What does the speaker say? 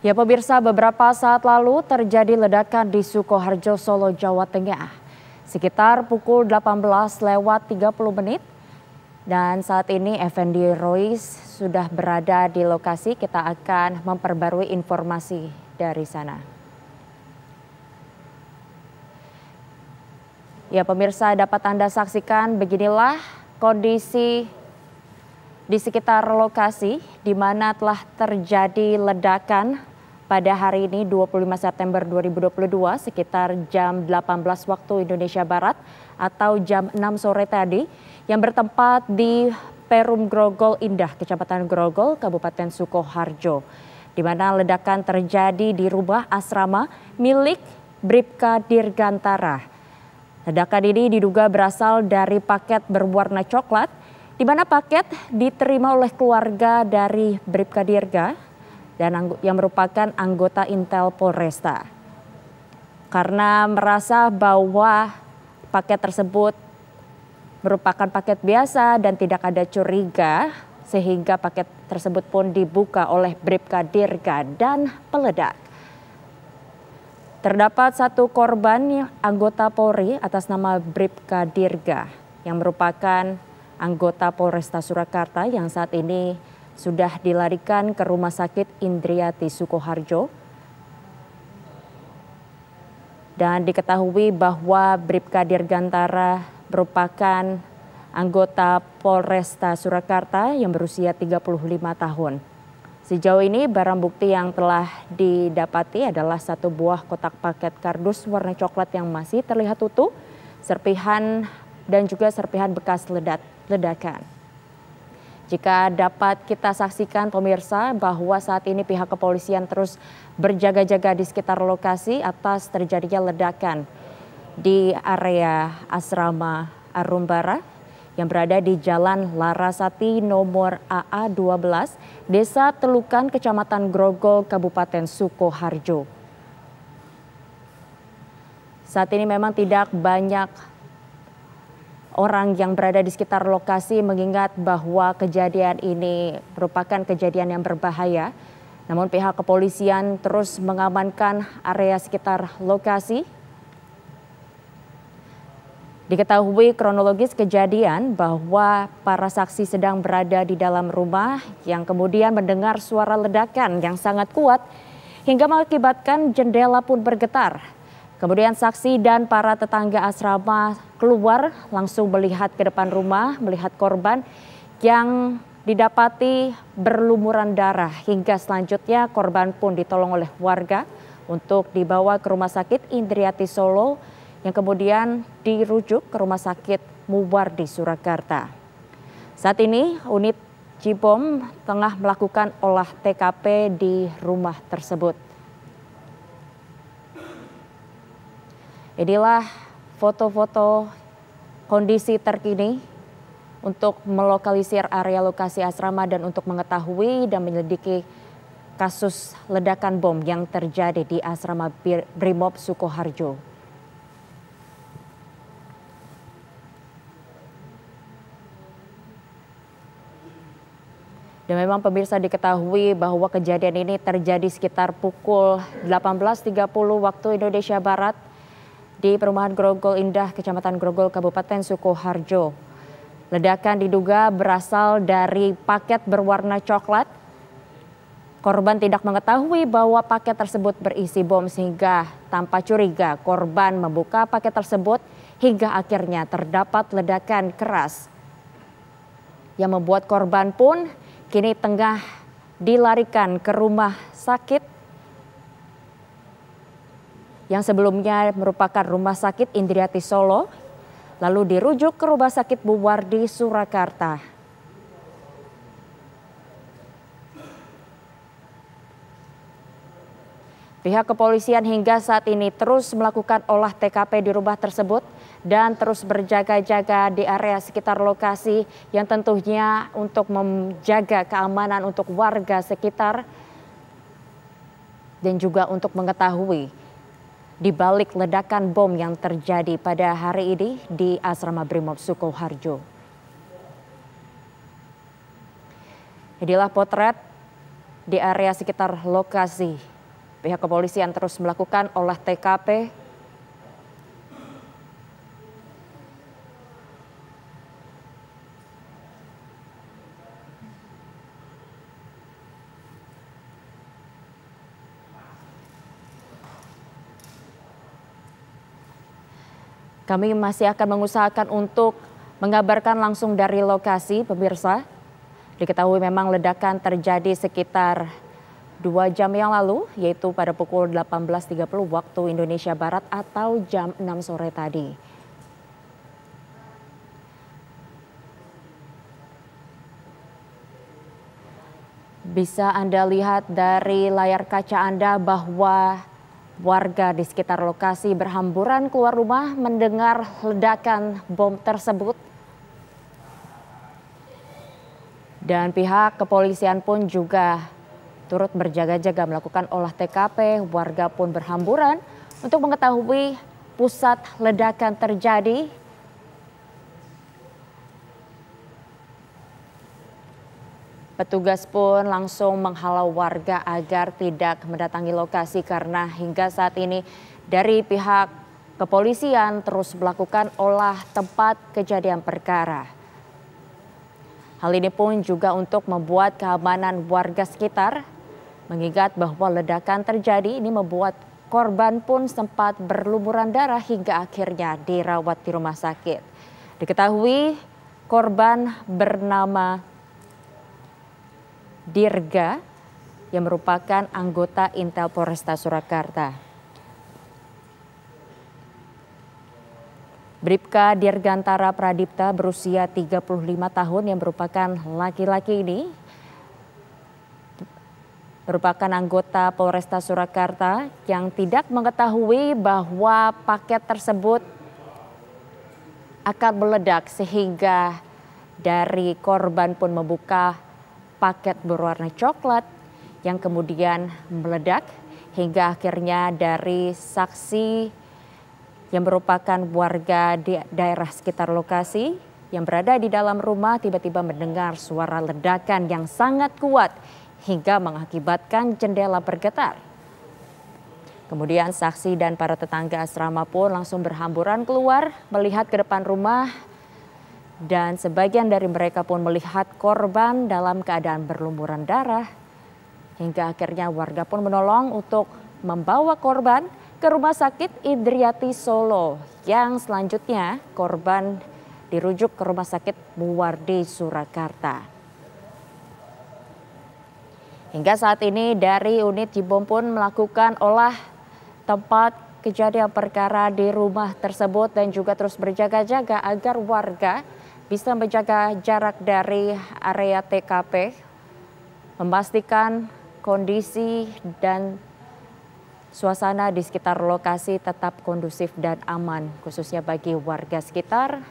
Ya pemirsa, beberapa saat lalu terjadi ledakan di Sukoharjo, Solo, Jawa Tengah. Sekitar pukul 18:30 dan saat ini Effendi Rois sudah berada di lokasi. Kita akan memperbarui informasi dari sana. Ya pemirsa, dapat Anda saksikan beginilah kondisi di sekitar lokasi di mana telah terjadi ledakan pada hari ini 25 September 2022 sekitar jam 18 waktu Indonesia Barat atau jam 6 sore tadi yang bertempat di Perum Grogol Indah, Kecamatan Grogol, Kabupaten Sukoharjo, di mana ledakan terjadi di rumah asrama milik Bribka Dirgantara. Ledakan ini diduga berasal dari paket berwarna coklat, di mana paket diterima oleh keluarga dari Bribka Dirga dan yang merupakan anggota Intel Polresta. Karena merasa bahwa paket tersebut merupakan paket biasa dan tidak ada curiga, sehingga paket tersebut pun dibuka oleh Bribka Dirga dan peledak. Terdapat satu korban anggota Polri atas nama Bribka Dirga yang merupakan anggota Polresta Surakarta yang saat ini sudah dilarikan ke Rumah Sakit Indriati Sukoharjo. Dan diketahui bahwa Bribka Dirgantara merupakan anggota Polresta Surakarta yang berusia 35 tahun. Sejauh ini barang bukti yang telah didapati adalah satu buah kotak paket kardus warna coklat yang masih terlihat utuh, serpihan dan juga serpihan bekas ledakan. Jika dapat kita saksikan pemirsa bahwa saat ini pihak kepolisian terus berjaga-jaga di sekitar lokasi atas terjadinya ledakan di area asrama Arumbara yang berada di Jalan Larasati nomor AA12, Desa Telukan, Kecamatan Grogol, Kabupaten Sukoharjo. Saat ini memang tidak banyak orang yang berada di sekitar lokasi mengingat bahwa kejadian ini merupakan kejadian yang berbahaya. Namun pihak kepolisian terus mengamankan area sekitar lokasi. Diketahui kronologis kejadian bahwa para saksi sedang berada di dalam rumah yang kemudian mendengar suara ledakan yang sangat kuat hingga mengakibatkan jendela pun bergetar. Kemudian saksi dan para tetangga asrama keluar langsung melihat ke depan rumah, melihat korban yang didapati berlumuran darah hingga selanjutnya korban pun ditolong oleh warga untuk dibawa ke Rumah Sakit Indriati Solo yang kemudian dirujuk ke Rumah Sakit Muwardi Surakarta. Saat ini unit Jibom tengah melakukan olah TKP di rumah tersebut. Inilah foto-foto kondisi terkini untuk melokalisir area lokasi asrama dan untuk mengetahui dan menyelidiki kasus ledakan bom yang terjadi di asrama Brimob Sukoharjo. Dan memang pemirsa diketahui bahwa kejadian ini terjadi sekitar pukul 18.30 waktu Indonesia Barat di perumahan Grogol Indah, Kecamatan Grogol, Kabupaten Sukoharjo. Ledakan diduga berasal dari paket berwarna coklat. Korban tidak mengetahui bahwa paket tersebut berisi bom sehingga tanpa curiga korban membuka paket tersebut hingga akhirnya terdapat ledakan keras yang membuat korban pun kini tengah dilarikan ke rumah sakit yang sebelumnya merupakan Rumah Sakit Indriati Solo, lalu dirujuk ke Rumah Sakit Muwardi Surakarta. Pihak kepolisian hingga saat ini terus melakukan olah TKP di rumah tersebut dan terus berjaga-jaga di area sekitar lokasi yang tentunya untuk menjaga keamanan untuk warga sekitar dan juga untuk mengetahui di balik ledakan bom yang terjadi pada hari ini di asrama Brimob Sukoharjo. Inilah potret di area sekitar lokasi Pihak kepolisian terus melakukan olah TKP. Kami masih akan mengusahakan untuk mengabarkan langsung dari lokasi, pemirsa. Diketahui memang ledakan terjadi sekitar 2 jam yang lalu, yaitu pada pukul 18.30 waktu Indonesia Barat atau jam 6 sore tadi. Bisa Anda lihat dari layar kaca Anda bahwa warga di sekitar lokasi berhamburan keluar rumah mendengar ledakan bom tersebut. Dan pihak kepolisian pun juga turut berjaga-jaga melakukan olah TKP. Warga pun berhamburan untuk mengetahui pusat ledakan terjadi. Petugas pun langsung menghalau warga agar tidak mendatangi lokasi karena hingga saat ini dari pihak kepolisian terus melakukan olah tempat kejadian perkara. Hal ini pun juga untuk membuat keamanan warga sekitar, mengingat bahwa ledakan terjadi ini membuat korban pun sempat berlumuran darah hingga akhirnya dirawat di rumah sakit. Diketahui korban bernama Dirga yang merupakan anggota Intel Polresta Surakarta. Bribka Dirgantara Pradipta berusia 35 tahun yang merupakan laki-laki ini merupakan anggota Polresta Surakarta yang tidak mengetahui bahwa paket tersebut akan meledak sehingga dari korban pun membuka paket berwarna coklat yang kemudian meledak hingga akhirnya dari saksi yang merupakan warga di daerah sekitar lokasi yang berada di dalam rumah tiba-tiba mendengar suara ledakan yang sangat kuat hingga mengakibatkan jendela bergetar. Kemudian saksi dan para tetangga asrama pun langsung berhamburan keluar melihat ke depan rumah. Dan sebagian dari mereka pun melihat korban dalam keadaan berlumuran darah. Hingga akhirnya warga pun menolong untuk membawa korban ke Rumah Sakit Indriati Solo. Yang selanjutnya korban dirujuk ke Rumah Sakit Muwardi Surakarta. Hingga saat ini dari unit Jibom pun melakukan olah tempat kejadian perkara di rumah tersebut dan juga terus berjaga-jaga agar warga bisa menjaga jarak dari area TKP, memastikan kondisi dan suasana di sekitar lokasi tetap kondusif dan aman, khususnya bagi warga sekitar